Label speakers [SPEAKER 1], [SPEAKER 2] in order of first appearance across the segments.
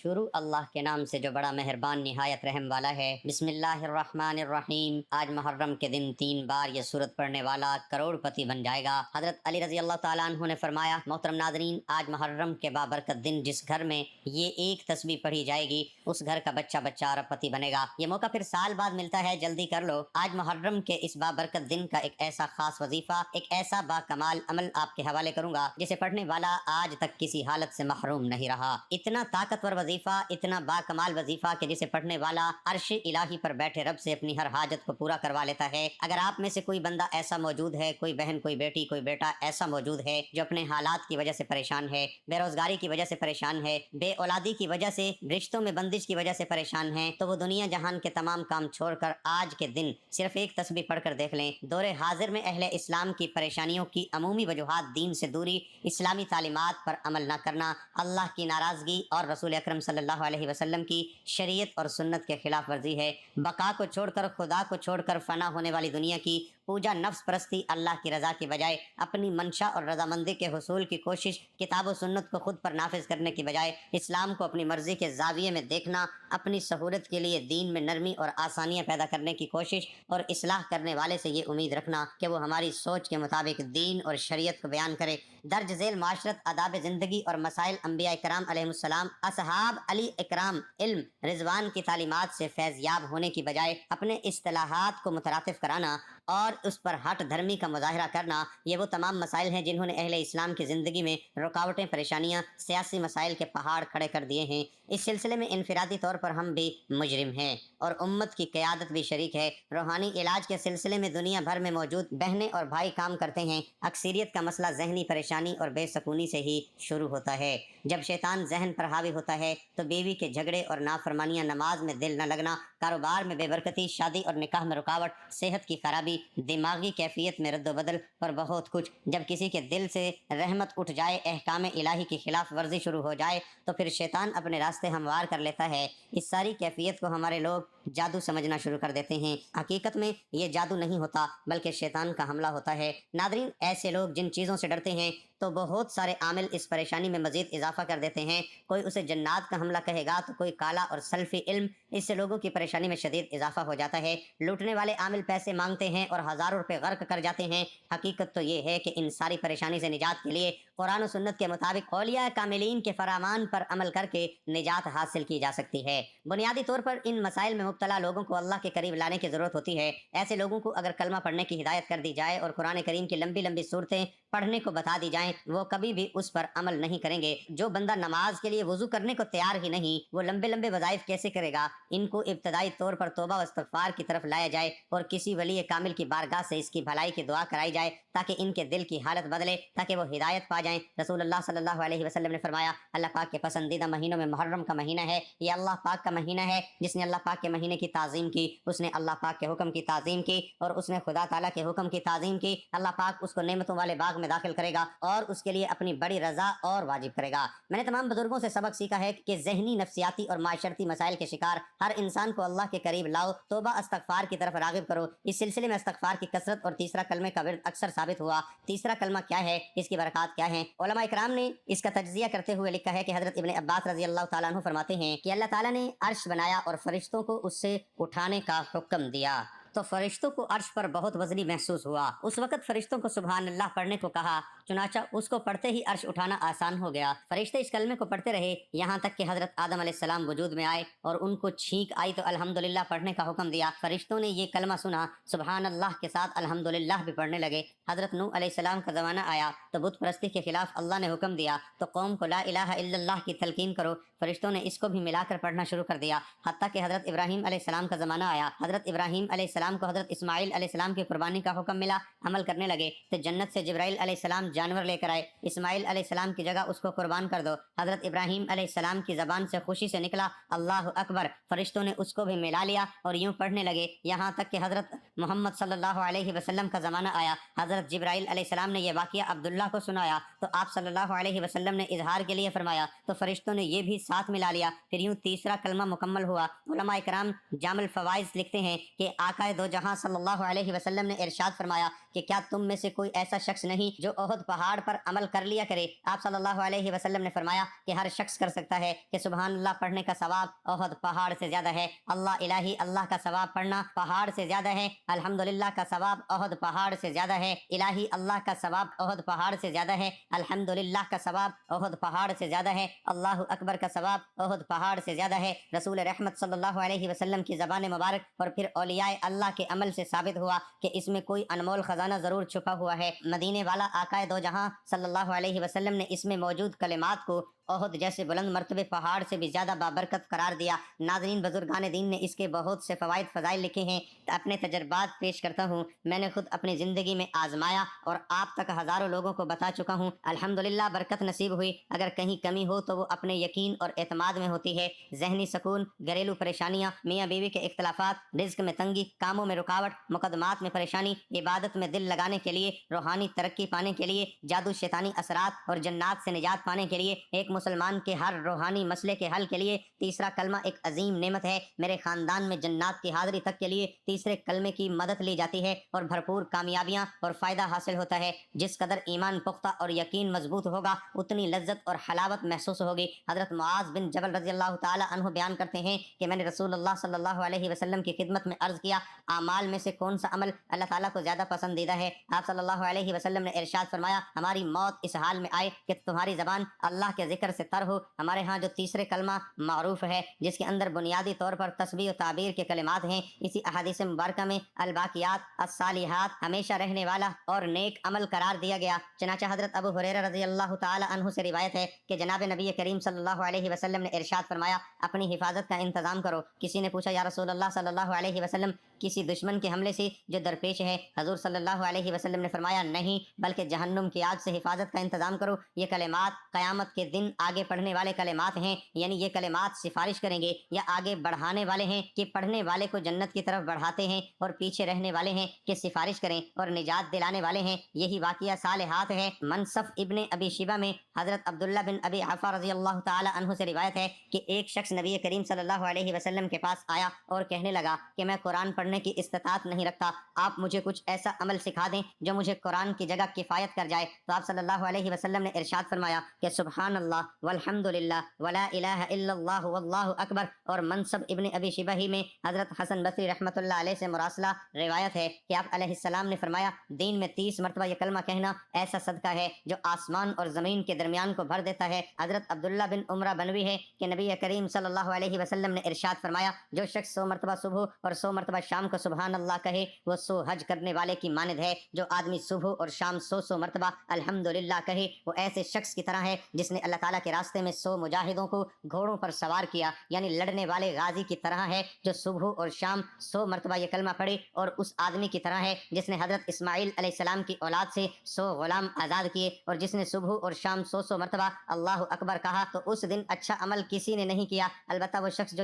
[SPEAKER 1] شروع اللہ کے نام سے جو بڑا مہربان نہایت رحم والا ہے۔ بسم اللہ الرحمن الرحیم۔ آج محرم کے دن 3 بار یہ سورت پڑھنے والا کروڑ پتی بن جائے گا۔ حضرت علی رضی اللہ تعالیٰ عنہ نے فرمایا، محترم ناظرین، آج محرم کے بابرکت دن جس گھر میں یہ ایک تسبیح پڑھی جائے گی اس گھر کا بچہ بچہ ارب پتی بنے گا۔ یہ موقع پھر سال بعد ملتا ہے، جلدی کر لو۔ آج محرم کے اس بابرکت دن کا ایک ایسا خاص وظیفہ، ایک ایسا با کمال عمل آپ کے حوالے کروں گا جسے پڑھنے والا آج تک کسی حالت سے محروم نہیں رہا۔ اتنا طاقتور وظیفہ، اتنا با کمال وظیفہ کہ جسے پڑھنے والا عرش الہی پر بیٹھے رب سے اپنی ہر حاجت کو پورا کروا لیتا ہے۔ اگر آپ میں سے کوئی بندہ ایسا موجود ہے، کوئی بہن، کوئی بیٹی، کوئی بیٹا ایسا موجود ہے جو اپنے حالات کی وجہ سے پریشان ہے، بے روزگاری کی وجہ سے پریشان ہے، بے اولادی کی وجہ سے، رشتوں میں بندش کی وجہ سے پریشان ہے، تو وہ دنیا جہان کے تمام کام چھوڑ کر آج کے دن صرف ایک تسبیح پڑھ کر دیکھ لیں۔ دور حاضر میں اہل اسلام کی پریشانیوں کی عمومی وجوہات دین سے دوری، اسلامی تعلیمات پر عمل نہ کرنا، اللہ کی ناراضگی اور رسول اکرم صلی اللہ علیہ وسلم کی شریعت اور سنت کے خلاف ورزی ہے۔ بقا کو چھوڑ کر، خدا کو چھوڑ کر فنا ہونے والی دنیا کی پوجا، نفس پرستی، اللہ کی رضا کی بجائے اپنی منشا اور رضامندی کے حصول کی کوشش، کتاب و سنت کو خود پر نافذ کرنے کی بجائے اسلام کو اپنی مرضی کے زاویے میں دیکھنا، اپنی سہولت کے لیے دین میں نرمی اور آسانیاں پیدا کرنے کی کوشش، اور اصلاح کرنے والے سے یہ امید رکھنا کہ وہ ہماری سوچ کے مطابق دین اور شریعت کو بیان کرے۔ درج ذیل معاشرت، آداب زندگی اور مسائل انبیاء کرام علیہ السلام، اصحاب علی اکرام علم رضوان کی تعلیمات سے فیض یاب ہونے کی بجائے اپنے اصطلاحات کو مترادف کرانا اور اس پر ہٹ دھرمی کا مظاہرہ کرنا، یہ وہ تمام مسائل ہیں جنہوں نے اہل اسلام کی زندگی میں رکاوٹیں، پریشانیاں، سیاسی مسائل کے پہاڑ کھڑے کر دیے ہیں۔ اس سلسلے میں انفرادی طور پر ہم بھی مجرم ہیں اور امت کی قیادت بھی شریک ہے۔ روحانی علاج کے سلسلے میں دنیا بھر میں موجود بہنیں اور بھائی کام کرتے ہیں۔ اکثریت کا مسئلہ ذہنی پریشانی اور بے سکونی سے ہی شروع ہوتا ہے۔ جب شیطان ذہن پر حاوی ہوتا ہے تو بیوی کے جھگڑے اور نافرمانیاں، نماز میں دل نہ لگنا، کاروبار میں بے برکتی، شادی اور نکاح میں رکاوٹ، صحت کی خرابی، دماغی کیفیت میں رد و بدل اور بہت کچھ۔ جب کسی کے دل سے رحمت اٹھ جائے، احکام الہی کی خلاف ورزی شروع ہو جائے تو پھر شیطان اپنے راستے ہموار کر لیتا ہے۔ اس ساری کیفیت کو ہمارے لوگ جادو سمجھنا شروع کر دیتے ہیں۔ حقیقت میں یہ جادو نہیں ہوتا بلکہ شیطان کا حملہ ہوتا ہے۔ ناظرین، ایسے لوگ جن چیزوں سے ڈرتے ہیں تو بہت سارے عامل اس پریشانی میں مزید اضافہ کر دیتے ہیں۔ کوئی اسے جنات کا حملہ کہے گا تو کوئی کالا اور سلفی علم۔ اس سے لوگوں کی پریشانی میں شدید اضافہ ہو جاتا ہے۔ لوٹنے والے عامل پیسے مانگتے ہیں اور ہزاروں روپے غرق کر جاتے ہیں۔ حقیقت تو یہ ہے کہ ان ساری پریشانی سے نجات کے لیے قرآن و سنت کے مطابق اولیاء کاملین کے فرمان پر عمل کر کے نجات حاصل کی جا سکتی ہے۔ بنیادی طور پر ان مسائل میں مبتلا لوگوں کو اللہ کے قریب لانے کی ضرورت ہوتی ہے۔ ایسے لوگوں کو اگر کلمہ پڑھنے کی ہدایت کر دی جائے اور قرآن کریم کی لمبی لمبی صورتیں پڑھنے کو بتا دی جائیں، وہ کبھی بھی اس پر عمل نہیں کریں گے۔ جو بندہ نماز کے لیے وضو کرنے کو تیار ہی نہیں، وہ لمبے لمبے وظائف کیسے کرے گا؟ ان کو ابتدائی طور پر توبہ و استغفار کی طرف لایا جائے اور کسی ولی کامل کی بارگاہ سے اس کی بھلائی کی دعا کرائی جائے تاکہ ان کے دل کی حالت بدلے، تاکہ وہ ہدایت پا جائیں۔ رسول اللہ صلی اللہ علیہ وسلم نے فرمایا، اللہ پاک کے پسندیدہ مہینوں میں محرم کا مہینہ ہے۔ یہ اللہ پاک کا مہینہ ہے۔ جس نے اللہ پاک کے مہینے کی تعظیم کی، اس نے اللہ پاک کے حکم کی تعظیم کی، اور اس نے خدا تعالیٰ کے حکم کی تعظیم کی، اللہ پاک اس کو نعمتوں والے باغ میں داخل کرے گا اور اس کے لیے اپنی بڑی رضا اور واجب کرے گا۔ میں نے تمام بزرگوں سے سبق سیکھا ہے کہ ذہنی، نفسیاتی اور معاشرتی مسائل کے شکار ہر انسان کو اللہ کے قریب لاؤ، توبہ استغفار کی طرف راغب کرو۔ اس سلسلے میں استغفار کی کثرت اور تیسرا کلمے کا ورد اکثر ثابت ہوا۔ تیسرا کلمہ کیا ہے؟ اس کی برکات کیا ہیں؟ علماء اکرام نے اس کا تجزیہ کرتے ہوئے لکھا ہے کہ حضرت ابن عباس رضی اللہ تعالیٰ عنہ فرماتے ہیں کہ اللہ تعالیٰ نے عرش بنایا اور فرشتوں کو اس سے اٹھانے کا حکم دیا تو فرشتوں کو عرش پر بہت وزنی محسوس ہوا۔ اس وقت فرشتوں کو سبحان اللہ پڑھنے کو کہا، چنانچہ اس کو پڑھتے ہی عرش اٹھانا آسان ہو گیا۔ فرشتے اس کلمے کو پڑھتے رہے یہاں تک کہ حضرت آدم علیہ السلام وجود میں آئے اور ان کو چھینک آئی تو الحمدللہ پڑھنے کا حکم دیا۔ فرشتوں نے یہ کلمہ سنا، سبحان اللہ کے ساتھ الحمدللہ بھی پڑھنے لگے۔ حضرت نوح علیہ السلام کا زمانہ آیا تو بت پرستی کے خلاف اللہ نے حکم دیا تو قوم کو لا الہ الا اللہ کی تلقین کرو۔ فرشتوں نے اس کو بھی ملا کر پڑھنا شروع کر دیا، حتیٰ کہ حضرت ابراہیم علیہ السلام کا زمانہ آیا۔ حضرت ابراہیم علیہ السلام کو حضرت اسماعیل علیہ السلام کی قربانی کا حکم ملا، عمل کرنے لگے تو جنت سے جبرائیل علیہ السلام جانور لے کر آئے، اسماعیل علیہ السلام کی جگہ اس کو قربان کر دو۔ حضرت ابراہیم علیہ السلام کی زبان سے خوشی سے نکلا اللہ اکبر، فرشتوں نے اس کو بھی ملا لیا اور یوں پڑھنے لگے یہاں تک کہ حضرت محمد صلی اللہ علیہ وسلم کا زمانہ آیا، حضرت جبرائیل علیہ السلام نے یہ واقعہ عبداللہ کو سنایا تو آپ صلی اللہ علیہ وسلم نے اظہار کے لیے فرمایا تو فرشتوں نے یہ بھی ساتھ ملا لیا، پھر یوں تیسرا کلمہ مکمل ہوا۔ علماء کرام جامع الفوائد لکھتے ہیں کہ آقا دو جہاں صلی اللہ علیہ وسلم نے ارشاد فرمایا کہ کیا تم میں سے کوئی ایسا شخص نہیں جو احد پہاڑ پر عمل کر لیا کرے؟ آپ صلی اللہ علیہ وسلم نے فرمایا کہ ہر شخص کر سکتا ہے کہ سبحان اللہ پڑھنے کا ثواب احد پہاڑ سے زیادہ ہے، اللہ الہی اللہ کا ثواب پڑھنا پہاڑ سے زیادہ ہے، الحمدللہ کا ثواب احد پہاڑ سے زیادہ ہے، الہی اللہ کا ثواب احد پہاڑ سے زیادہ ہے، الحمدللہ کا ثواب احد پہاڑ سے زیادہ ہے، اللہ اکبر کا ثواب احد پہاڑ سے زیادہ ہے۔ رسول رحمت صلی اللہ علیہ وسلم کی زبان مبارک اور پھر اولیاء اللہ کے عمل سے ثابت ہوا کہ اس میں کوئی انمول خزانہ ضرور چھپا ہوا ہے۔ مدینے والا آقا دو جہاں صلی اللہ علیہ وسلم نے اس میں موجود کلمات کو احد جیسے بلند مرتبے پہاڑ سے بھی زیادہ بابرکت قرار دیا۔ ناظرین، بزرگان دین نے اس کے بہت سے فوائد فضائل لکھے ہیں، اپنے تجربات پیش کرتا ہوں۔ میں نے خود اپنی زندگی میں آزمایا اور آپ تک ہزاروں لوگوں کو بتا چکا ہوں، الحمدللہ برکت نصیب ہوئی۔ اگر کہیں کمی ہو تو وہ اپنے یقین اور اعتماد میں ہوتی ہے۔ ذہنی سکون، گھریلو پریشانیاں، میاں بیوی کے اختلافات، رزق میں تنگی، کاموں میں رکاوٹ، مقدمات میں پریشانی، عبادت میں دل لگانے کے لیے، روحانی ترقی پانے کے لیے، جادو شیطانی اثرات اور جنات سے نجات پانے کے لیے، ایک مسلمان کے ہر روحانی مسئلے کے حل کے لیے تیسرا کلمہ ایک عظیم نعمت ہے۔ میرے خاندان میں جنات کی حاضری تک کے لیے تیسرے کلمے کی مدد لی جاتی ہے اور بھرپور کامیابیاں اور فائدہ حاصل ہوتا ہے۔ جس قدر ایمان پختہ اور یقین مضبوط ہوگا اتنی لذت اور حلاوت محسوس ہوگی۔ حضرت معاذ بن جبل رضی اللہ تعالی عنہ بیان کرتے ہیں کہ میں نے رسول اللہ صلی اللہ علیہ وسلم کی خدمت میں عرض کیا، اعمال میں سے کون سا عمل اللہ تعالیٰ کو زیادہ پسندیدہ ہے؟ آپ صلی اللہ علیہ وسلم نے ارشاد فرمایا، ہماری موت اس حال میں آئے کہ تمہاری زبان اللہ کے ذکر سے تر ہو۔ ہمارے ہاں جو تیسرے کلمہ معروف ہے جس کے اندر بنیادی طور پر تسبیح و تعبیر کے کلمات ہیں، اسی احادیث مبارکہ میں الباقیات الصالحات ہمیشہ رہنے والا اور نیک عمل قرار دیا گیا۔ چنانچہ حضرت ابو ہریرہ رضی اللہ تعالی عنہ سے روایت ہے کہ جناب نبی کریم صلی اللہ علیہ وسلم نے ارشاد فرمایا، اپنی حفاظت کا انتظام کرو۔ کسی نے پوچھا، یا رسول اللہ صلی اللہ علیہ وسلم، کسی دشمن کے حملے سے جو درپیش ہے؟ حضور صلی اللہ علیہ وسلم نے فرمایا، نہیں، بلکہ جہنم کی آگ سے حفاظت کا انتظام کرو۔ یہ کلمات قیامت کے دن آگے پڑھنے والے کلمات ہیں، یعنی یہ کلمات سفارش کریں گے یا آگے بڑھانے والے ہیں کہ پڑھنے والے کو جنت کی طرف بڑھاتے ہیں، اور پیچھے رہنے والے ہیں کہ سفارش کریں اور نجات دلانے والے ہیں۔ یہی واقعہ صالحات ہے۔ منصف ابن ابی شیبہ میں حضرت عبداللہ بن ابی عفا رضی اللہ تعالی عنہ سے روایت ہے کہ ایک شخص نبی کریم صلی اللہ علیہ وسلم کے پاس آیا اور کہنے لگا کہ میں قرآن پڑھنے کی استطاعت نہیں رکھتا، آپ مجھے کچھ ایسا عمل سکھا دیں جو مجھے قرآن کی جگہ کفایت کر جائے۔ تو آپ صلی اللہ علیہ وسلم نے ارشاد فرمایا کہ سبحان اللہ والحمد للہ ولا الہ الا اللہ واللہ اکبر۔ اور منصب ابن ابی شیبہ ہی میں حضرت حسن بصری رحمۃ اللہ علیہ سے مراسلہ روایت ہے کہ آپ علیہ السلام نے فرمایا، دین میں 30 مرتبہ یہ کلمہ کہنا ایسا صدقہ ہے جو آسمان اور زمین کے درمیان کو بھر دیتا ہے۔ حضرت عبداللہ بن عمرہ بنوی ہے کہ نبی کریم صلی اللہ علیہ وسلم نے ارشاد فرمایا، جو شخص 100 مرتبہ صبح اور 100 مرتبہ شام کو سبحان اللہ کہے وہ 100 حج کرنے والے کی مانند ہے۔ جو آدمی صبح اور شام 100 مرتبہ الحمدللہ کہے وہ ایسے شخص کی طرح ہے جس نے اللہ تعالیٰ کے راستے میں 100 مجاہدوں کو گھوڑوں پر سوار کیا، یعنی لڑنے والے غازی کی طرح ہے جو صبح اور شام 100 مرتبہ یہ کلمہ پڑھے، اور اس آدمی کی طرح ہے جس نے حضرت اسماعیل علیہ السلام کی اولاد سے 100 غلام آزاد کیے، اور جس نے صبح اور شام 100 مرتبہ اللہ اکبر کہا تو اس دن اچھا عمل کسی نے نہیں کیا، البتہ وہ شخص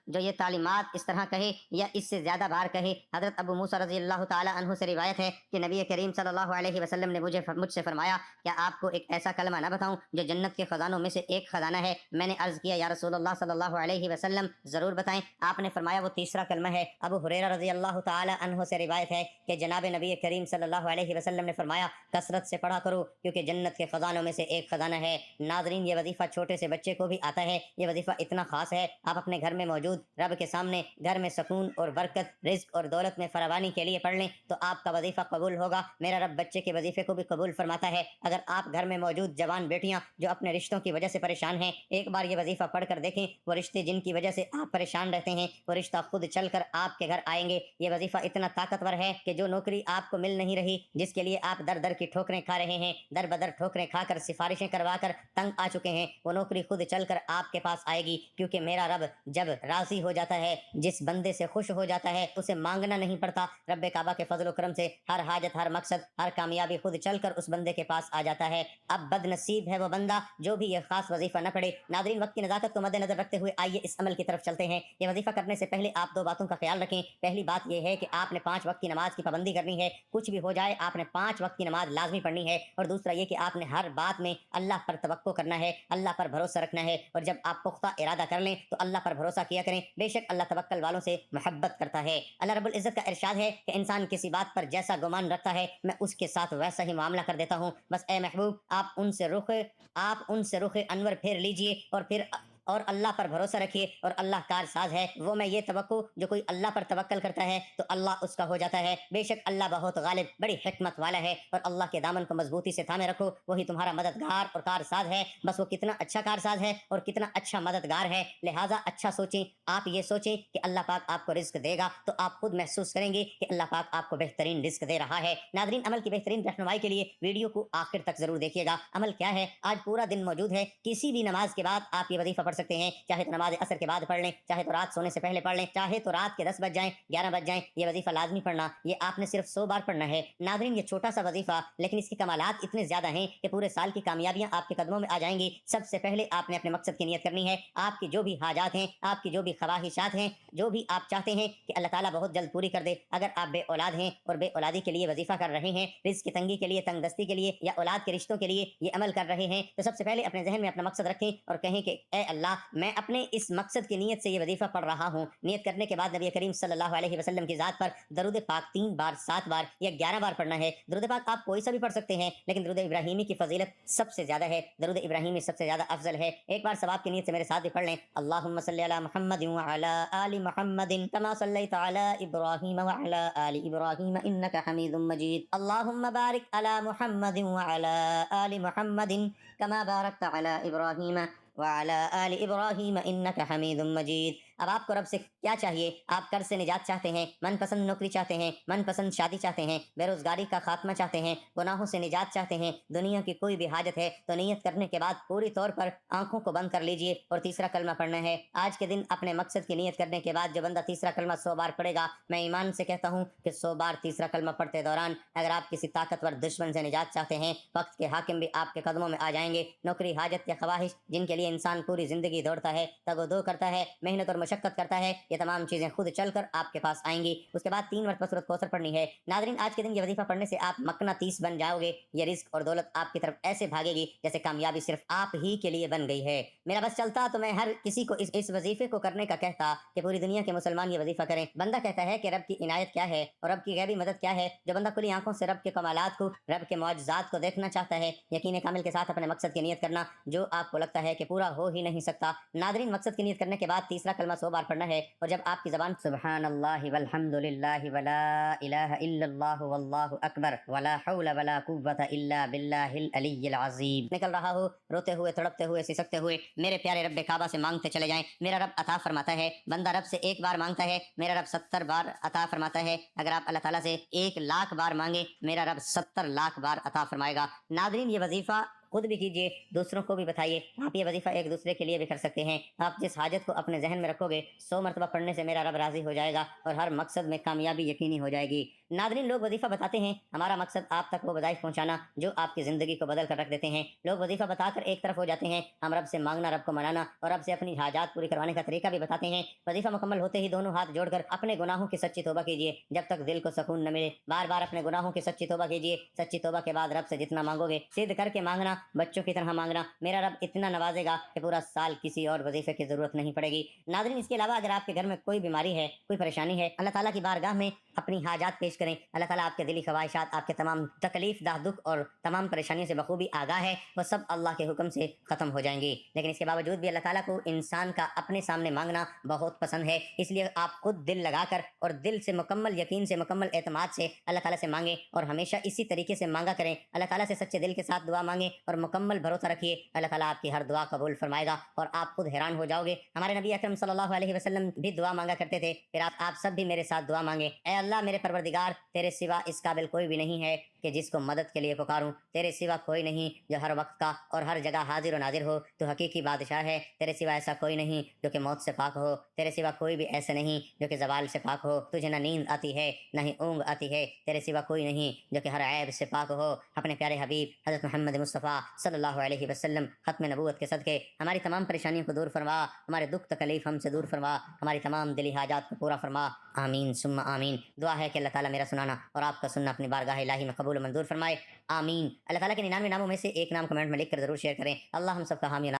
[SPEAKER 1] جو یہ تعلیمات اس طرح کہے یا اس سے زیادہ بار کہے۔ حضرت ابو موسیٰ رضی اللہ تعالی عنہ سے روایت ہے کہ نبی کریم صلی اللہ علیہ وسلم نے مجھ سے فرمایا، کیا آپ کو ایک ایسا کلمہ نہ بتاؤں جو جنت کے خزانوں میں سے ایک خزانہ ہے؟ میں نے عرض کیا، یا رسول اللہ صلی اللہ علیہ وسلم ضرور بتائیں۔ آپ نے فرمایا، وہ تیسرا کلمہ ہے۔ ابو ہریرہ رضی اللہ تعالی عنہ سے روایت ہے کہ جناب نبی کریم صلی اللہ علیہ وسلم نے فرمایا، کثرت سے پڑھا کرو کیونکہ جنت کے خزانوں میں سے ایک خزانہ ہے۔ ناظرین، یہ وظیفہ چھوٹے سے بچے کو بھی آتا ہے۔ یہ وظیفہ اتنا خاص ہے، آپ اپنے گھر میں موجود رب کے سامنے گھر میں سکون اور برکت، رزق اور دولت میں فراوانی کے لیے پڑھ لیں تو آپ کا وظیفہ قبول ہوگا۔ میرا رب بچے کے وظیفے کو بھی قبول فرماتا ہے۔ اگر آپ گھر میں موجود جوان بیٹیاں جو اپنے رشتوں کی وجہ سے پریشان ہیں، ایک بار یہ وظیفہ پڑھ کر دیکھیں، وہ رشتے جن کی وجہ سے آپ پریشان رہتے ہیں وہ رشتہ خود چل کر آپ کے گھر آئیں گے۔ یہ وظیفہ اتنا طاقتور ہے کہ جو نوکری آپ کو مل نہیں رہی، جس کے لیے آپ در در کی ٹھوکریں کھا رہے ہیں، در بدر ٹھوکریں کھا کر سفارشیں کروا کر تنگ آ چکے ہیں، وہ نوکری خود چل کر آپ کے پاس آئے گی، کیونکہ میرا رب جب راضی ہو جاتا ہے، جس بندے سے خوش ہو جاتا ہے، اسے مانگنا نہیں پڑتا۔ رب کعبہ کے فضل و کرم سے ہر حاجت، ہر مقصد، ہر کامیابی خود چل کر اس بندے کے پاس آ جاتا ہے۔ اب بد نصیب ہے وہ بندہ جو بھی یہ خاص وظیفہ نہ پڑھے۔ ناظرین، وقت کی نزاکت کو مد نظر رکھتے ہوئے آئیے اس عمل کی طرف چلتے ہیں۔ یہ وظیفہ کرنے سے پہلے آپ 2 باتوں کا خیال رکھیں۔ پہلی بات یہ ہے کہ آپ نے 5 وقت کی نماز کی پابندی کرنی ہے، کچھ بھی ہو جائے آپ نے 5 وقت کی نماز لازمی پڑھنی ہے۔ اور دوسرا یہ کہ آپ نے ہر بات میں اللہ پر توقع کرنا ہے، اللہ پر بھروسہ رکھنا ہے، اور جب آپ پختہ ارادہ کر لیں تو اللہ پر بھروسہ کیا کریں، بے شک اللہ توکل والوں سے محبت کرتا ہے۔ اللہ رب العزت کا ارشاد ہے کہ انسان کسی بات پر جیسا گمان رکھتا ہے میں اس کے ساتھ ویسا ہی معاملہ کر دیتا ہوں۔ بس اے محبوب، آپ ان سے رخ انور پھیر لیجئے اور اللہ پر بھروسہ رکھیے، اور اللہ کار ساز ہے۔ وہ میں یہ توقع جو کوئی اللہ پر توکل کرتا ہے تو اللہ اس کا ہو جاتا ہے، بے شک اللہ بہت غالب بڑی حکمت والا ہے۔ اور اللہ کے دامن کو مضبوطی سے تھامے رکھو، وہی تمہارا مددگار اور کار ساز ہے۔ بس وہ کتنا اچھا کار ساز ہے اور کتنا اچھا مددگار ہے، لہٰذا اچھا سوچیں۔ آپ یہ سوچیں کہ اللہ پاک آپ کو رزق دے گا تو آپ خود محسوس کریں گے کہ اللہ پاک آپ کو بہترین رزق دے رہا ہے۔ ناظرین، عمل کی بہترین رہنمائی کے لیے ویڈیو کو آخر تک ضرور دیکھیے گا۔ عمل کیا ہے؟ آج پورا دن موجود ہے، کسی بھی نماز کے بعد آپ یہ وظیفہ پڑھ سکتے ہیں، چاہے تو نماز عصر کے بعد پڑھ لیں، چاہے تو رات سونے سے پہلے پڑھ لیں، چاہے تو رات کے 10 بج جائیں 11 بج جائیں، یہ وظیفہ لازمی پڑھنا۔ یہ آپ نے صرف 100 بار پڑھنا ہے۔ ناظرین، یہ چھوٹا سا وظیفہ لیکن اس کے کمالات اتنے زیادہ ہیں کہ پورے سال کی کامیابیاں آپ کے قدموں میں آ جائیں گی۔ سب سے پہلے آپ نے اپنے مقصد کی نیت کرنی ہے۔ آپ کی جو بھی حاجات ہیں، آپ کی جو بھی خواہشات ہیں، جو بھی آپ چاہتے ہیں کہ اللہ تعالیٰ بہت جلد پوری کر دے۔ اگر آپ بے اولاد ہیں اور بے اولادی کے لیے وظیفہ کر رہے ہیں، رزق کی تنگی کے لیے، تنگ دستی کے لیے، یا اولاد کے رشتوں کے لیے یہ عمل کر رہے ہیں، تو سب سے پہلے اپنے ذہن میں اپنا مقصد رکھیں اور کہیں کہ اے اللہ، میں اپنے اس مقصد کی نیت سے یہ وظیفہ پڑھ رہا ہوں۔ نیت کرنے کے بعد نبی کریم صلی اللہ علیہ وسلم کی ذات پر درود پاک 3 بار، 7 بار یا 11 بار پڑھنا ہے۔ درود پاک آپ کوئی سا بھی پڑھ سکتے ہیں، لیکن درود ابراہیمی کی فضیلت سب سے زیادہ ہے، درود ابراہیمی سب سے زیادہ افضل ہے۔ ایک بار ثواب کی نیت سے میرے ساتھ بھی پڑھ لیں۔ اللہم صلی علی محمد وعلی آل محمد کما صلیت علی ابراہیم وعلی آل ابراہیم انک حمید مجید۔ اللہم بارک علی محمد وعلی آل محمد کما بارکت علی ابراہیم وعلی آل ابراہیم انک حمید مجید۔ اب آپ کو رب سے کیا چاہیے؟ آپ قرض سے نجات چاہتے ہیں، من پسند نوکری چاہتے ہیں، من پسند شادی چاہتے ہیں، بے روزگاری کا خاتمہ چاہتے ہیں، گناہوں سے نجات چاہتے ہیں، دنیا کی کوئی بھی حاجت ہے تو نیت کرنے کے بعد پوری طور پر آنکھوں کو بند کر لیجئے اور تیسرا کلمہ پڑھنا ہے۔ آج کے دن اپنے مقصد کی نیت کرنے کے بعد جو بندہ تیسرا کلمہ 100 بار پڑھے گا، میں ایمان سے کہتا ہوں کہ 100 بار تیسرا کلمہ پڑھتے دوران اگر آپ کسی طاقتور دشمن سے نجات چاہتے ہیں، وقت کے حاکم بھی آپ کے قدموں میں آ جائیں گے۔ نوکری، حاجت یا خواہش جن کے لیے انسان پوری زندگی دوڑتا ہے، تگ و دو کرتا ہے، محنت اور مشقت کرتا ہے، یہ تمام چیزیں خود چل کر آپ کے پاس آئیں گی۔ اس کے بعد 3 مرتبہ سورۃ کوثر پڑھنی ہے۔ ناظرین، آج کے دن یہ وظیفہ پڑھنے سے آپ مقناطیس بن جاؤ گے، یہ رزق اور دولت آپ کی طرف ایسے بھاگے گی جیسے کامیابی صرف آپ ہی کے لیے بن گئی ہے۔ میرا بس چلتا تو میں ہر کسی کو اس وظیفے کو کرنے کا کہتا کہ پوری دنیا کے مسلمان یہ وظیفہ کریں۔ بندہ کہتا ہے کہ رب کی عنایت کیا ہے اور رب کی غیبی مدد کیا ہے؟ جو بندہ کھلی آنکھوں سے رب کے کمالات کو، رب کے معجزات کو دیکھنا چاہتا ہے، یقین کامل کے ساتھ اپنے مقصد کی نیت کرنا جو آپ کو لگتا ہے کہ پورا ہو ہی نہیں سکتا۔ ناظرین، مقصد کی نیت کرنے کے بعد تیسرا کلمہ 100 بار پڑھنا ہے، اور جب آپ کی زبان سبحان اللہ والحمد للہ ولا الہ الا اللہ واللہ اکبر ولا حول ولا قوت الا باللہ العلی العظیم نکل رہا ہو، روتے ہوئے، تڑپتے ہوئے، سسکتے ہوئے میرے پیارے رب کعبہ سے مانگتے چلے جائیں، میرا رب عطا فرماتا ہے۔ بندہ رب سے 1 بار مانگتا ہے، میرا رب 70 بار عطا فرماتا ہے۔ اگر آپ اللہ تعالیٰ سے 1 لاکھ بار مانگے، میرا رب 70 لاکھ بار عطا فرمائے گا۔ ناظرین، یہ وظیفہ خود بھی کیجئے، دوسروں کو بھی بتائیے۔ آپ یہ وظیفہ ایک دوسرے کے لیے بھی کر سکتے ہیں۔ آپ جس حاجت کو اپنے ذہن میں رکھو گے، 100 مرتبہ پڑھنے سے میرا رب راضی ہو جائے گا اور ہر مقصد میں کامیابی یقینی ہو جائے گی۔ ناظرین، لوگ وظیفہ بتاتے ہیں، ہمارا مقصد آپ تک وہ وظائف پہنچانا جو آپ کی زندگی کو بدل کر رکھ دیتے ہیں۔ لوگ وظیفہ بتا کر ایک طرف ہو جاتے ہیں، ہم رب سے مانگنا، رب کو منانا اور رب سے اپنی حاجات پوری کروانے کا طریقہ بھی بتاتے ہیں۔ وظیفہ مکمل ہوتے ہی دونوں ہاتھ جوڑ کر اپنے گناہوں کی سچی توبہ کیجئے جب تک دل کو سکون نہ ملے۔ بار بار اپنے گناہوں کی سچی توبہ کیجئے۔ سچی توبہ کے بعد رب سے جتنا مانگو گے، سید کر کے مانگنا، بچوں کی طرح مانگنا، میرا رب اتنا نوازے گا کہ پورا سال کسی اور وظیفے کی ضرورت نہیں پڑے گی۔ ناظرین، اس کے علاوہ اگر آپ کے گھر میں کوئی بیماری ہے، کوئی پریشانی ہے، اللہ تعالیٰ کی بارگاہ میں اپنی حاجات پیش کریں۔ اللہ تعالیٰ آپ کے دلی خواہشات، آپ کے تمام تکلیف دہ دکھ اور تمام پریشانیوں سے بخوبی آگاہ ہے، وہ سب اللہ کے حکم سے ختم ہو جائیں گی۔ لیکن اس کے باوجود بھی اللہ تعالیٰ کو انسان کا اپنے سامنے مانگنا بہت پسند ہے، اس لیے آپ خود دل لگا کر اور دل سے مکمل یقین سے، مکمل اعتماد سے اللہ تعالیٰ سے مانگیں اور ہمیشہ اسی طریقے سے مانگا کریں۔ اللہ تعالیٰ سے سچے دل کے ساتھ دعا مانگیں اور مکمل بھروسہ رکھیے، اللہ تعالیٰ آپ کی ہر دعا قبول فرمائے گا اور آپ خود حیران ہو جاؤ گے۔ ہمارے نبی اکرم صلی اللہ علیہ وسلم بھی دعا مانگا کرتے تھے، پھر آپ سب بھی میرے ساتھ دعا مانگیں۔ اے اللہ، میرے پروردگار، تیرے سوا اس قابل کوئی بھی نہیں ہے کہ جس کو مدد کے لیے پکاروں تیرے سوا کوئی نہیں جو ہر وقت کا اور ہر جگہ حاضر و ناظر ہو، تو حقیقی بادشاہ ہے، تیرے سوا ایسا کوئی نہیں جو کہ موت سے پاک ہو، تیرے سوا کوئی بھی ایسے نہیں جو کہ زوال سے پاک ہو، تجھے نہ نیند آتی ہے نہ ہی اونگ آتی ہے، تیرے سوا کوئی نہیں جو کہ ہر عیب سے پاک ہو۔ اپنے پیارے حبیب حضرت محمد مصطفیٰ صلی اللہ علیہ وسلم ختم نبوت کے صدقے ہماری تمام پریشانیوں کو دور فرما، ہمارے دکھ تکلیف ہم سے دور فرما، ہماری تمام دلی حاجات کو پورا فرما، آمین ثم آمین۔ دعا ہے کہ اللہ تعالیٰ میرا سنانا اور آپ کا سننا اپنی بارگاہ الہی میں قبول و منظور فرمائے، آمین۔ اللہ تعالیٰ کے 99 ناموں میں سے ایک نام کمنٹ میں لکھ کر ضرور شیئر کریں۔ اللہ ہم سب کا حامی